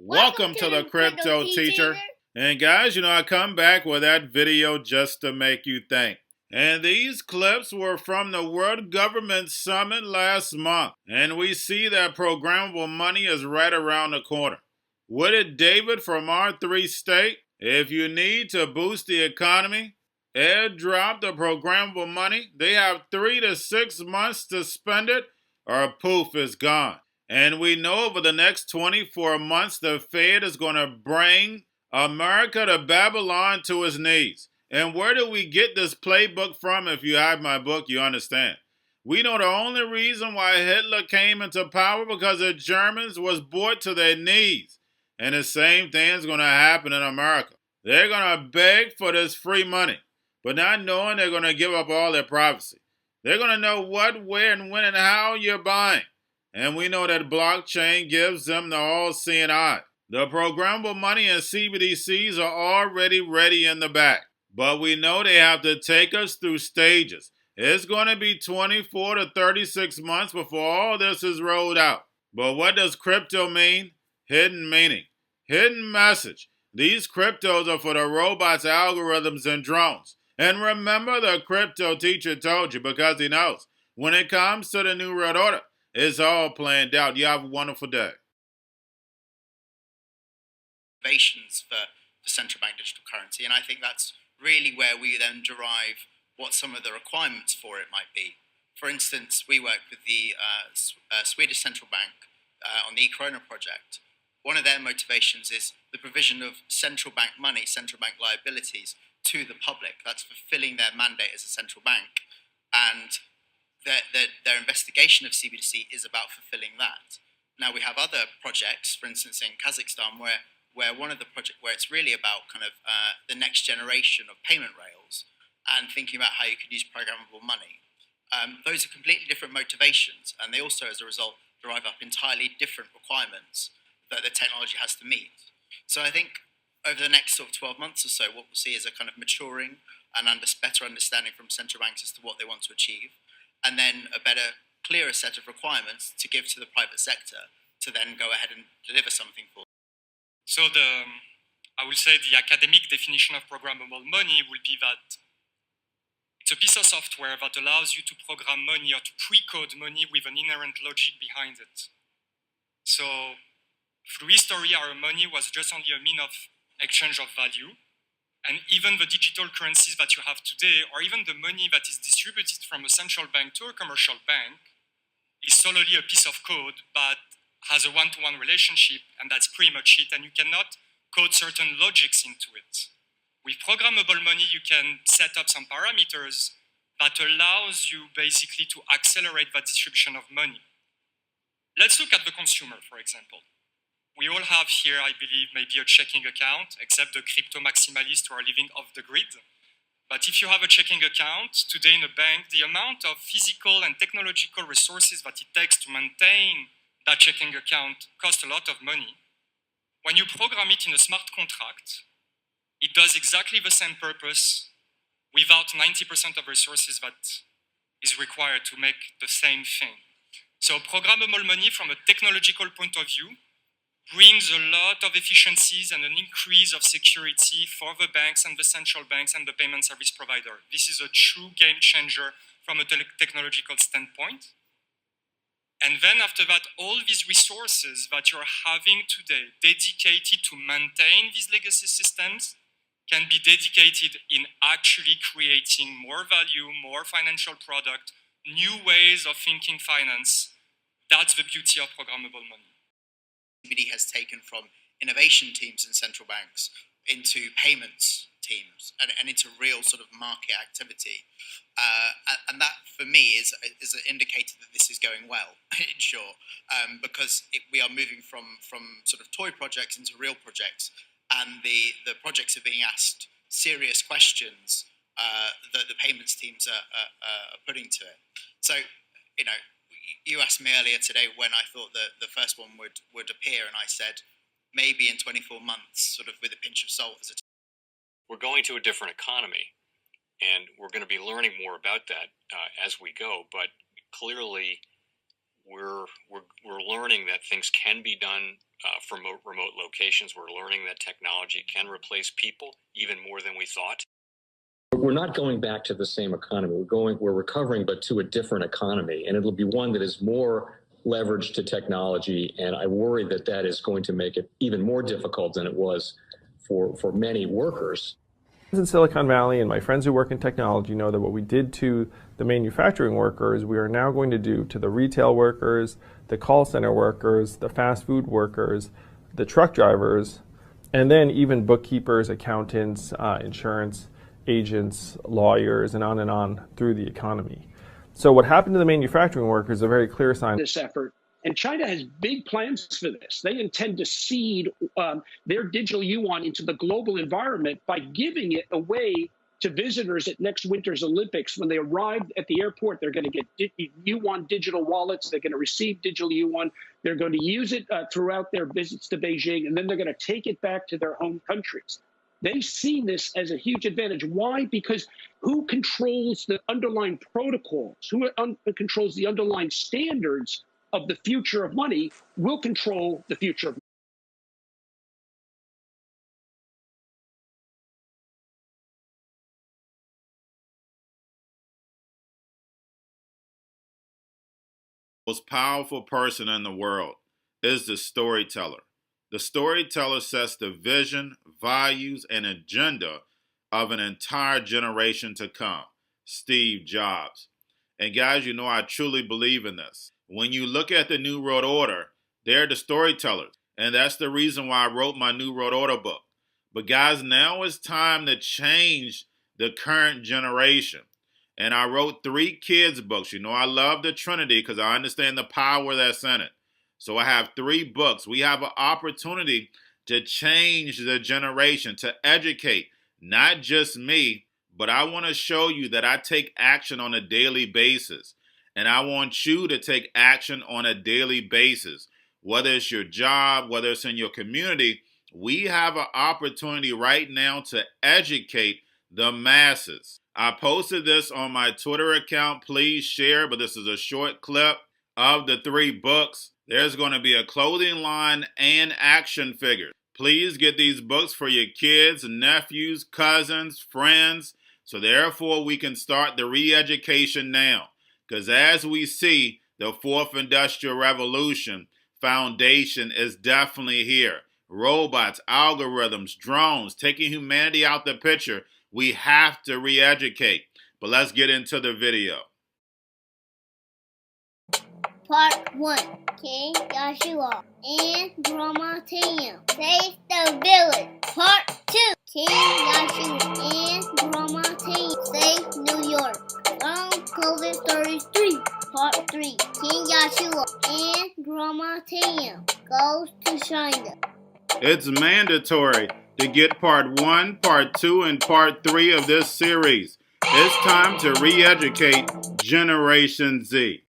Welcome to the Crypto Teacher. And guys, I come back with that video just to make you think. And these clips were from the World Government Summit last month. And we see that programmable money is right around the corner. What did David from R3 state? If you need to boost the economy, airdrop the programmable money. They have 3 to 6 months to spend it, or poof, it's gone. And we know over the next 24 months, the Fed is going to bring America to Babylon to its knees. And where do we get this playbook from? If you have my book, you understand. We know the only reason why Hitler came into power because the Germans was brought to their knees. And the same thing is going to happen in America. They're going to beg for this free money, but not knowing they're going to give up all their privacy. They're going to know what, where, and when, and how you're buying. And we know that blockchain gives them the all-seeing eye. The programmable money and CBDCs are already ready in the back. But we know they have to take us through stages. It's going to be 24 to 36 months before all this is rolled out. But what does crypto mean? Hidden meaning. Hidden message. These cryptos are for the robots, algorithms, and drones. And remember, the crypto teacher told you because he knows. When it comes to the New World Order, it's all planned out. You have a wonderful day. Innovations for central bank digital currency, and I think that's really where we then derive what some of the requirements for it might be. For instance, we work with the Swedish Central Bank on the e-krona project. One of their motivations is the provision of central bank money, central bank liabilities to the public. That's fulfilling their mandate as a central bank. And their investigation of CBDC is about fulfilling that. Now we have other projects, for instance in Kazakhstan, where one of the projects where it's really about kind of the next generation of payment rails and thinking about how you could use programmable money. Those are completely different motivations, and they also, as a result, derive up entirely different requirements that the technology has to meet. So I think over the next sort of 12 months or so, what we'll see is a kind of maturing and better understanding from central banks as to what they want to achieve, and then a better, clearer set of requirements to give to the private sector to then go ahead and deliver something for them. So I will say the academic definition of programmable money will be that it's a piece of software that allows you to program money or to pre-code money with an inherent logic behind it. So through history, our money was just only a mean of exchange of value. And even the digital currencies that you have today, or even the money that is distributed from a central bank to a commercial bank, is solely a piece of code that has a one-to-one relationship, and that's pretty much it. And you cannot code certain logics into it. With programmable money, you can set up some parameters that allows you basically to accelerate the distribution of money. Let's look at the consumer, for example. We all have here, I believe, maybe a checking account, except the crypto maximalists who are living off the grid. But if you have a checking account today in a bank, the amount of physical and technological resources that it takes to maintain that checking account costs a lot of money. When you program it in a smart contract, it does exactly the same purpose without 90% of resources that is required to make the same thing. So programmable money from a technological point of view brings a lot of efficiencies and an increase of security for the banks and the central banks and the payment service provider. This is a true game changer from a technological standpoint. And then after that, all these resources that you're having today dedicated to maintain these legacy systems can be dedicated in actually creating more value, more financial product, new ways of thinking finance. That's the beauty of programmable money. CBD has taken from innovation teams in central banks into payments teams and into real sort of market activity. And that, for me, is an indicator that this is going well, in short, because we are moving from sort of toy projects into real projects, and the projects are being asked serious questions that the payments teams are putting to it. So, you asked me earlier today when I thought that the first one would appear, and I said maybe in 24 months, sort of with a pinch of salt. We're going to a different economy, and we're going to be learning more about that as we go. But clearly, we're learning that things can be done from remote locations. We're learning that technology can replace people even more than we thought. We're not going back to the same economy. We're recovering, but to a different economy, and it'll be one that is more leveraged to technology. And I worry that that is going to make it even more difficult than it was for many workers. In Silicon Valley, and my friends who work in technology know that what we did to the manufacturing workers, we are now going to do to the retail workers, the call center workers, the fast food workers, the truck drivers, and then even bookkeepers, accountants, insurance agents, lawyers, and on through the economy. So what happened to the manufacturing workers is a very clear sign. This effort, and China has big plans for this. They intend to seed their digital yuan into the global environment by giving it away to visitors at next winter's Olympics. When they arrive at the airport, they're going to get yuan digital wallets. They're going to receive digital yuan. They're going to use it throughout their visits to Beijing, and then they're going to take it back to their home countries. They see this as a huge advantage. Why? Because who controls the underlying protocols, who controls the underlying standards of the future of money will control the future of money. Most powerful person in the world is the storyteller. The storyteller sets the vision, values, and agenda of an entire generation to come. Steve Jobs. And guys, you know I truly believe in this. When you look at the New World Order, they're the storytellers. And that's the reason why I wrote my New World Order book. But guys, now it's time to change the current generation. And I wrote 3 kids' books. You know I love the Trinity because I understand the power that's in it. So I have 3 books. We have an opportunity to change the generation, to educate, not just me, but I want to show you that I take action on a daily basis. And I want you to take action on a daily basis. Whether it's your job, whether it's in your community, we have an opportunity right now to educate the masses. I posted this on my Twitter account. Please share, but this is a short clip of the 3 books. There's going to be a clothing line and action figures. Please get these books for your kids, nephews, cousins, friends, so therefore we can start the re-education now. Because as we see, the 4th Industrial Revolution foundation is definitely here. Robots, algorithms, drones, taking humanity out the picture. We have to re-educate. But let's get into the video. Part 1. King Joshua and Grandma Tam save the village. Part 2. King Joshua and Grandma Tam save New York from COVID Stories 3. Part 3. King Joshua and Grandma Tam goes to China. It's mandatory to get part 1, part 2, and part 3 of this series. It's time to re-educate Generation Z.